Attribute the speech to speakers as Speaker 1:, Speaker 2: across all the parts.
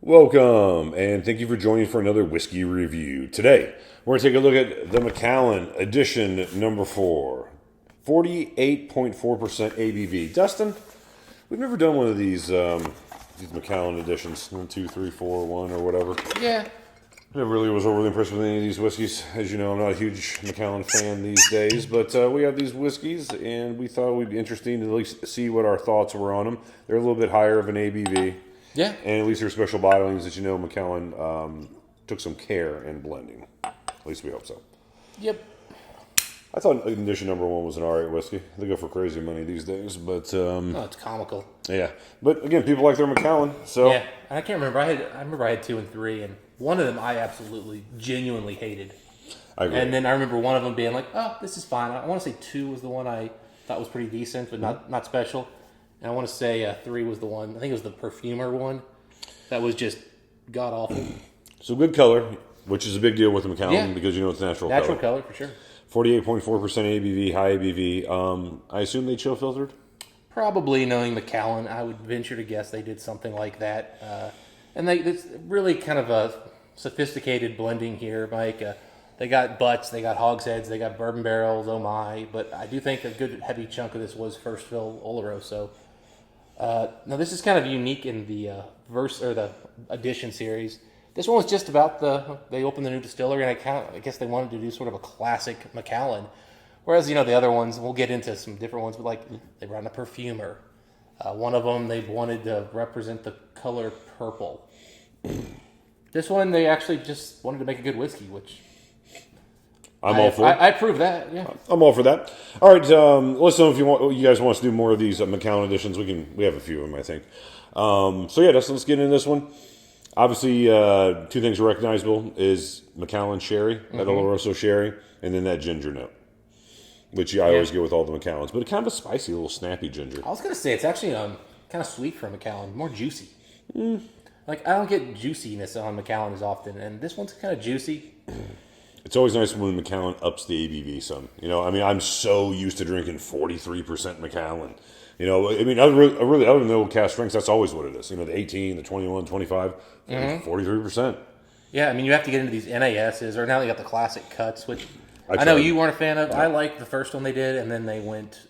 Speaker 1: Welcome, and thank you for joining for another whiskey review. Today, we're going to take a look at the Macallan edition number 4. 48.4% ABV. Dustin, we've never done one of these Macallan editions. 1, 2, 3, 4, 1, or whatever.
Speaker 2: Yeah.
Speaker 1: Never really was overly impressed with any of these whiskeys. As you know, I'm not a huge Macallan fan these days, but we have these whiskeys, and we thought it would be interesting to at least see what our thoughts were on them. They're a little bit higher of an ABV.
Speaker 2: Yeah.
Speaker 1: And at least they're special bottlings that Macallan took some care in blending. At least we hope so.
Speaker 2: Yep.
Speaker 1: I thought edition number 1 was an alright whiskey. They go for crazy money these days, but
Speaker 2: Oh, it's comical.
Speaker 1: yeah. But again, people like their Macallan, so
Speaker 2: Yeah. I can't remember. I remember I had 2 and 3, and one of them I absolutely, genuinely hated.
Speaker 1: I agree.
Speaker 2: And then I remember one of them being like, "Oh, this is fine." I want to say 2 was the one I thought was pretty decent, but not special. And I want to say 3 was the one. I think it was the perfumer one that was just god awful.
Speaker 1: So good color, which is a big deal with the Macallan
Speaker 2: Yeah.
Speaker 1: because it's natural
Speaker 2: Natural
Speaker 1: color.
Speaker 2: color for sure.
Speaker 1: 48.4% ABV, high ABV. I assume they chill filtered?
Speaker 2: Probably knowing Macallan, I would venture to guess they did something like that. And it's really kind of a sophisticated blending here, Mike. They got butts, they got hogsheads, they got bourbon barrels, oh my. But I do think a good heavy chunk of this was first fill Oloroso. Now this is kind of unique in the the edition series. This one was just about they opened the new distillery, and I guess they wanted to do sort of a classic Macallan. Whereas, the other ones, we'll get into some different ones, but like they brought in a perfumer. One of them, they wanted to represent the color purple. This one, they actually just wanted to make a good whiskey, which
Speaker 1: I'm all for it.
Speaker 2: I approve that, yeah.
Speaker 1: I'm all for that. All right, let us know if you guys want us to do more of these Macallan editions. We have a few of them, I think. So yeah, let's get into this one. Obviously, 2 things are recognizable is Macallan sherry, that Oloroso sherry, and then that ginger note, which I always get with all the Macallans. But kind of a spicy, little snappy ginger.
Speaker 2: I was going to say, it's actually kind of sweet for a Macallan, more juicy. Like, I don't get juiciness on Macallan as often, and this one's kind of juicy.
Speaker 1: It's always nice when Macallan ups the ABV some. I'm so used to drinking 43% Macallan. I really other than the old cask strengths, that's always what it is. The 18, the 21, 25, 43%.
Speaker 2: Yeah, you have to get into these NASs, or now they got the classic cuts, which I know you weren't a fan of. I liked the first one they did, and then they went...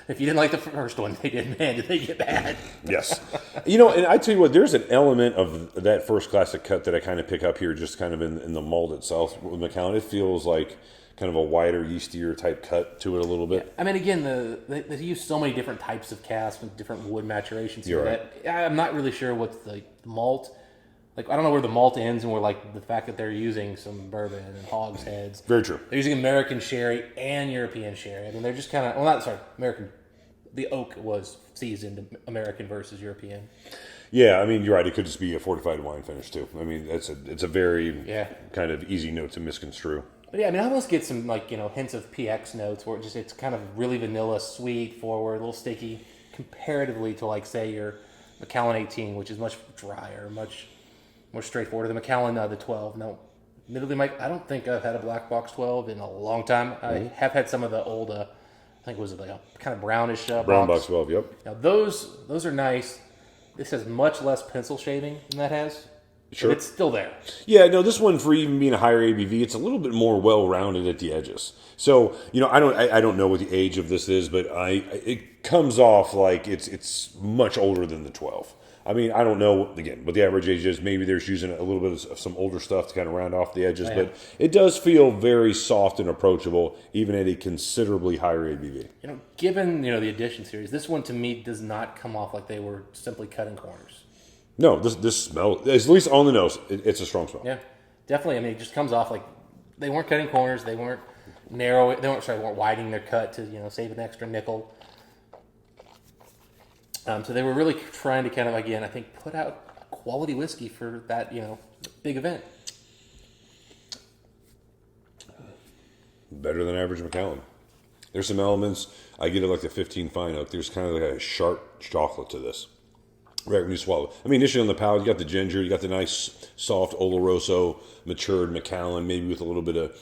Speaker 2: If you didn't like the first one they did, man, did they get bad?
Speaker 1: Yes. And I tell you what, there's an element of that first classic cut that I kind of pick up here, just kind of in the mold itself with Macallan. It feels like kind of a wider, yeastier type cut to it a little bit.
Speaker 2: Yeah. Again, they use so many different types of casks and different wood maturations.
Speaker 1: You're right.
Speaker 2: That I'm not really sure what's the malt. Like, I don't know where the malt ends and where, like, the fact that they're using some bourbon and hogsheads.
Speaker 1: Very true.
Speaker 2: They're using American sherry and European sherry. They're just kind of, American. The oak was seasoned American versus European.
Speaker 1: Yeah, you're right. It could just be a fortified wine finish, too. It's a very kind of easy note to misconstrue.
Speaker 2: But yeah, I almost get some, hints of PX notes where it's kind of really vanilla, sweet, forward, a little sticky, comparatively to, say, your Macallan 18, which is much drier, much more straightforward. The Macallan, the 12. Now, admittedly, Mike, I don't think I've had a black box 12 in a long time. I have had some of the old, I think it was like a kind of brownish
Speaker 1: Brown box 12, yep.
Speaker 2: Now, those are nice. This has much less pencil shaving than that has.
Speaker 1: Sure.
Speaker 2: But it's still there.
Speaker 1: Yeah, no, this one, for even being a higher ABV, it's a little bit more well-rounded at the edges. So, I don't know what the age of this is, but it comes off like it's much older than the 12. I don't know, again, what the average age is. Maybe they're just using a little bit of some older stuff to kind of round off the edges. But it does feel very soft and approachable, even at a considerably higher ABV.
Speaker 2: Given, the edition series, this one to me does not come off like they were simply cutting corners.
Speaker 1: No, this smell, at least on the nose, it's a strong smell.
Speaker 2: Yeah, definitely. It just comes off like they weren't cutting corners. They weren't weren't widening their cut to, save an extra nickel. So they were really trying to kind of, again, I think, put out quality whiskey for that, big event.
Speaker 1: Better than average Macallan. There's some elements. I get it like the 15 fine oak. There's kind of like a sharp chocolate to this. Right when you swallow. Initially on the palate, you got the ginger, you got the nice, soft Oloroso, matured Macallan, maybe with a little bit of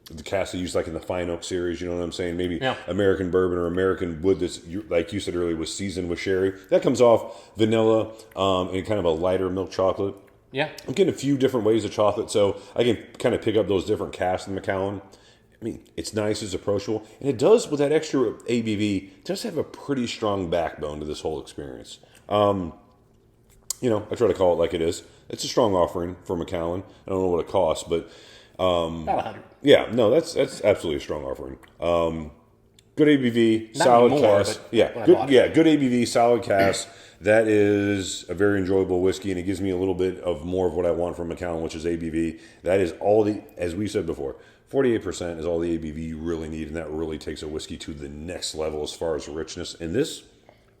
Speaker 1: the cask they use like in the Fine Oak series. You know what I'm saying? Maybe
Speaker 2: Yeah.
Speaker 1: American bourbon or American wood that's, like you said earlier, was seasoned with sherry. That comes off vanilla and kind of a lighter milk chocolate.
Speaker 2: Yeah.
Speaker 1: I'm getting a few different ways of chocolate, so I can kind of pick up those different casks in Macallan. I mean, it's nice, it's approachable, and it does, with that extra ABV, does have a pretty strong backbone to this whole experience. I try to call it like it is. It's a strong offering for Macallan. I don't know what it costs, but
Speaker 2: About 100.
Speaker 1: yeah, no, that's absolutely a strong offering. Good ABV,
Speaker 2: Not
Speaker 1: solid
Speaker 2: anymore,
Speaker 1: cask.
Speaker 2: but
Speaker 1: Yeah,
Speaker 2: when I
Speaker 1: good.
Speaker 2: bought it.
Speaker 1: Yeah, good ABV, solid cask. That is a very enjoyable whiskey, and it gives me a little bit of more of what I want from Macallan, which is ABV. That is all as we said before, 48% is all the ABV you really need, and that really takes a whiskey to the next level as far as richness. And this,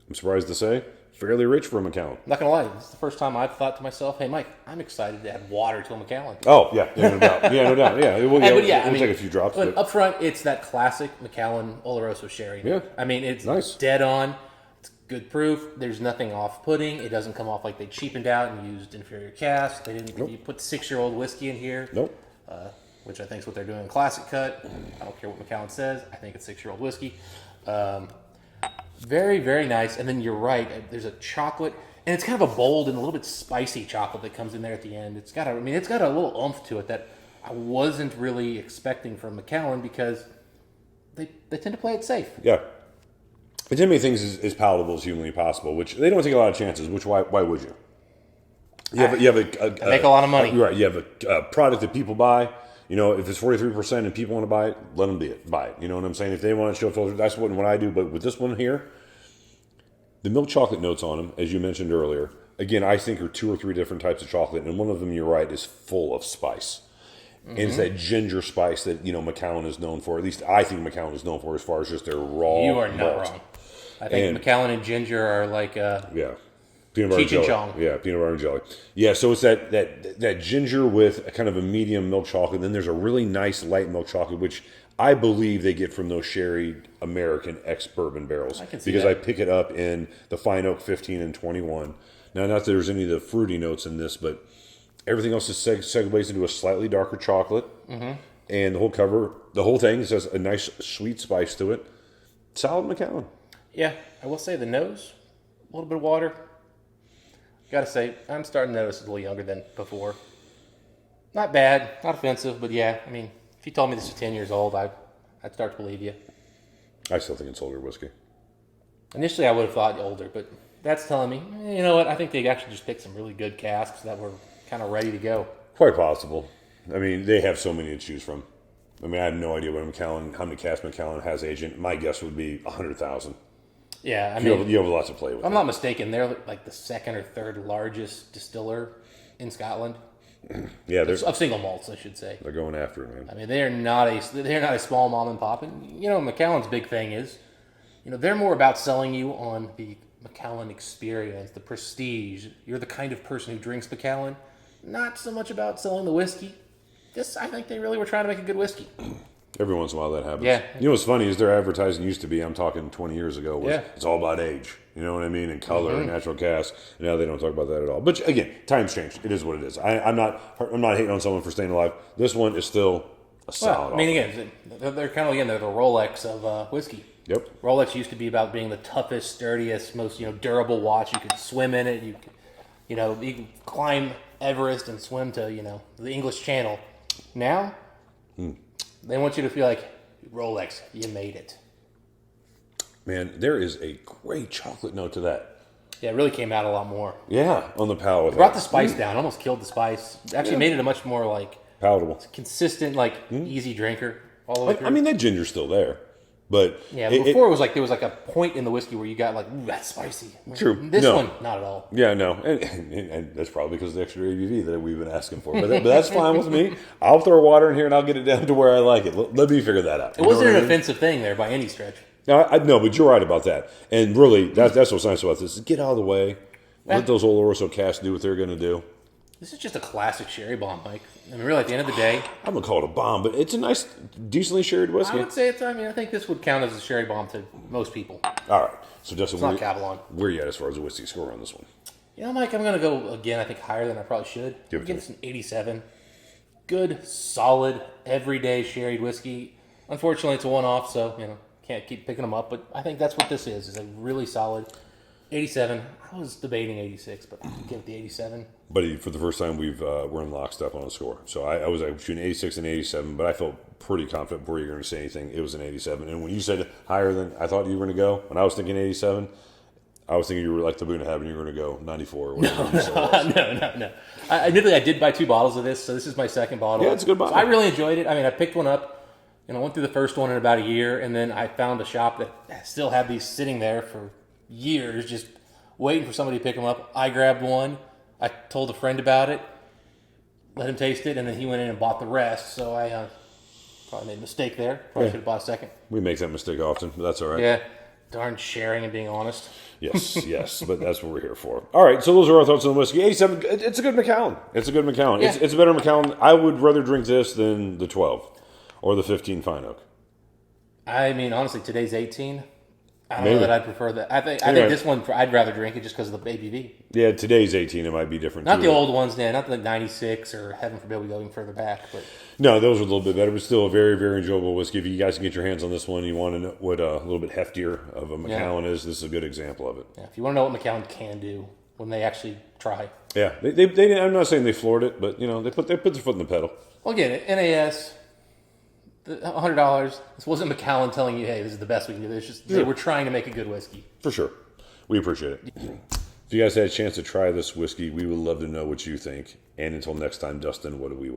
Speaker 1: I'm surprised to say, fairly rich for a Macallan.
Speaker 2: Not gonna lie, this is the first time I've thought to myself, "Hey, Mike, I'm excited to add water to a Macallan."
Speaker 1: Oh yeah, no doubt. Yeah, no doubt. Yeah, it will,
Speaker 2: But
Speaker 1: we'll take a few drops.
Speaker 2: But
Speaker 1: But
Speaker 2: up front, it's that classic Macallan Oloroso sherry.
Speaker 1: Yeah.
Speaker 2: I mean, it's
Speaker 1: Nice.
Speaker 2: dead on. It's good proof. There's nothing off-putting. It doesn't come off like they cheapened out and used inferior casks. They didn't. You put 6-year-old whiskey in here.
Speaker 1: nope.
Speaker 2: Which I think is what they're doing in Classic Cut. I don't care what Macallan says. I think it's 6-year-old whiskey. Very, very nice. And then you're right. There's a chocolate, and it's kind of a bold and a little bit spicy chocolate that comes in there at the end. It's got a little oomph to it that I wasn't really expecting from Macallan because they tend to play it safe.
Speaker 1: Yeah. It's in many things as palatable as humanly possible, which they don't take a lot of chances. Which why would you? You have
Speaker 2: They make a lot of money.
Speaker 1: Right. You have a product that people buy. If it's 43% and people want to buy it, let them buy it. You know what I'm saying? If they want to show filter, that's what I do. But with this one here, the milk chocolate notes on them, as you mentioned earlier, again, I think are 2 or 3 different types of chocolate, and one of them, you're right, is full of spice. And it's that ginger spice that Macallan is known for. At least I think Macallan is known for, as far as just their raw.
Speaker 2: You are not
Speaker 1: malt.
Speaker 2: wrong. I think Macallan and ginger are like
Speaker 1: Yeah. Peanut butter
Speaker 2: Cheech and
Speaker 1: jelly.
Speaker 2: Chong.
Speaker 1: Yeah, peanut butter and jelly. Yeah, so it's that ginger with a kind of a medium milk chocolate. Then there's a really nice light milk chocolate, which I believe they get from those sherry American ex-bourbon barrels.
Speaker 2: I can see
Speaker 1: because
Speaker 2: that.
Speaker 1: I pick it up in the Fine Oak 15 and 21. Now, not that there's any of the fruity notes in this, but everything else is segues into a slightly darker chocolate. Mm-hmm. And the whole thing has a nice sweet spice to it. Solid Macallan.
Speaker 2: Yeah, I will say the nose, a little bit of water. Gotta say, I'm starting to notice it's a little younger than before. Not bad, not offensive, but yeah, I mean, if you told me this was 10 years old, I'd start to believe you.
Speaker 1: I still think it's older whiskey.
Speaker 2: Initially, I would have thought older, but that's telling me, you know what, I think they actually just picked some really good casks that were kind of ready to go.
Speaker 1: Quite possible. I mean, they have so many to choose from. I mean, I have no idea how many casks Macallan has agent. My guess would be 100,000.
Speaker 2: Yeah, I mean,
Speaker 1: You have a lot to play with.
Speaker 2: if I'm not mistaken, they're like the second or third largest distiller in Scotland.
Speaker 1: Yeah,
Speaker 2: Of single malts, I should say.
Speaker 1: they're going after it, man.
Speaker 2: I mean, they're not a small mom and pop. And Macallan's big thing is, they're more about selling you on the Macallan experience, the prestige. You're the kind of person who drinks Macallan. Not so much about selling the whiskey. I think they really were trying to make a good whiskey.
Speaker 1: Every once in a while that happens.
Speaker 2: Yeah.
Speaker 1: What's funny is their advertising used to be, I'm talking 20 years ago, was it's all about age. You know what I mean? And color and natural cask. Now they don't talk about that at all. But again, times changed. It is what it is. I'm not hating on someone for staying alive. This one is still a solid.
Speaker 2: Well, I mean, again, they're they're the Rolex of whiskey.
Speaker 1: Yep.
Speaker 2: Rolex used to be about being the toughest, sturdiest, most durable watch. You could swim in it. You could climb Everest and swim to the English Channel. Now, they want you to feel like Rolex, you made it.
Speaker 1: Man, there is a great chocolate note to that.
Speaker 2: Yeah, it really came out a lot more.
Speaker 1: Yeah, on the palate.
Speaker 2: Brought the spice down, almost killed the spice. Actually made it a much more
Speaker 1: palatable,
Speaker 2: consistent, easy drinker all the way through.
Speaker 1: I mean, that ginger's still there. But
Speaker 2: yeah, before it was there was a point in the whiskey where you got ooh, that's spicy.
Speaker 1: True.
Speaker 2: This one, not at all.
Speaker 1: Yeah, no, and that's probably because of the extra ABV that we've been asking for. But that's fine with me. I'll throw water in here and I'll get it down to where I like it. Let me figure that out.
Speaker 2: It wasn't an offensive thing there by any stretch.
Speaker 1: No, I know, but you're right about that. And really, that's what's nice about this. Is get out of the way. Let those Oloroso casks do what they're going to do.
Speaker 2: This is just a classic sherry bomb, Mike. I mean, really, at the end of the day,
Speaker 1: I'm gonna call it a bomb, but it's a nice, decently sherried whiskey.
Speaker 2: I would say I think this would count as a sherry bomb to most people.
Speaker 1: All right, so Justin,
Speaker 2: It's not Cavalon.
Speaker 1: where are you at as far as the whiskey score on this one?
Speaker 2: Mike, I'm going to go again. I think higher than I probably should.
Speaker 1: Give it to
Speaker 2: this an 87. good, solid, everyday sherried whiskey. Unfortunately, it's a one-off, so can't keep picking them up. But I think that's what this is. It's a really solid 87. I was debating 86, but I'll give it the 87.
Speaker 1: But for the first time, we're in lockstep on a score. So I was between 86 and 87, but I felt pretty confident before you were going to say anything. It was an 87. And when you said higher than I thought you were going to go, when I was thinking 87, I was thinking you were like the Boone of Heaven, you were going to go 94 or whatever you said it was.
Speaker 2: No. Admittedly, I did buy 2 bottles of this, so this is my second bottle.
Speaker 1: Yeah, it's a good bottle.
Speaker 2: So I really enjoyed it. I mean, I picked one up, I went through the first one in about a year, and then I found a shop that still had these sitting there for years, just waiting for somebody to pick them up. I grabbed one. I told a friend about it, let him taste it, and then he went in and bought the rest. So I probably made a mistake there. Probably should have bought a second.
Speaker 1: We make that mistake often, but that's all right.
Speaker 2: Yeah. Darn sharing and being honest.
Speaker 1: Yes, but that's what we're here for. All right, so those are our thoughts on the whiskey. 87, it's a good Macallan. It's a good Macallan.
Speaker 2: Yeah.
Speaker 1: It's a better Macallan. I would rather drink this than the 12 or the 15 Fine Oak.
Speaker 2: I mean, honestly, today's 18. I don't
Speaker 1: Maybe.
Speaker 2: know that I'd prefer that. I think
Speaker 1: right.
Speaker 2: this one, I'd rather drink it just because of the ABV.
Speaker 1: Yeah, today's 18. It might be different.
Speaker 2: Not
Speaker 1: too.
Speaker 2: the old ones, not the 96 or heaven forbid we go even further back. But
Speaker 1: No, those are a little bit better, but still a very, very enjoyable whiskey. If you guys can get your hands on this one, you want to know what a little bit heftier of a Macallan is, this is a good example of it.
Speaker 2: yeah, if you want to know what Macallan can do when they actually try.
Speaker 1: Yeah, they I'm not saying they floored it, but they put their foot in the pedal.
Speaker 2: Well, again, NAS, $100. This wasn't Macallan telling you, hey, this is the best we can do. It's just they were trying to make a good whiskey.
Speaker 1: For sure. We appreciate it. If you guys had a chance to try this whiskey, we would love to know what you think. And until next time, Dustin, what do we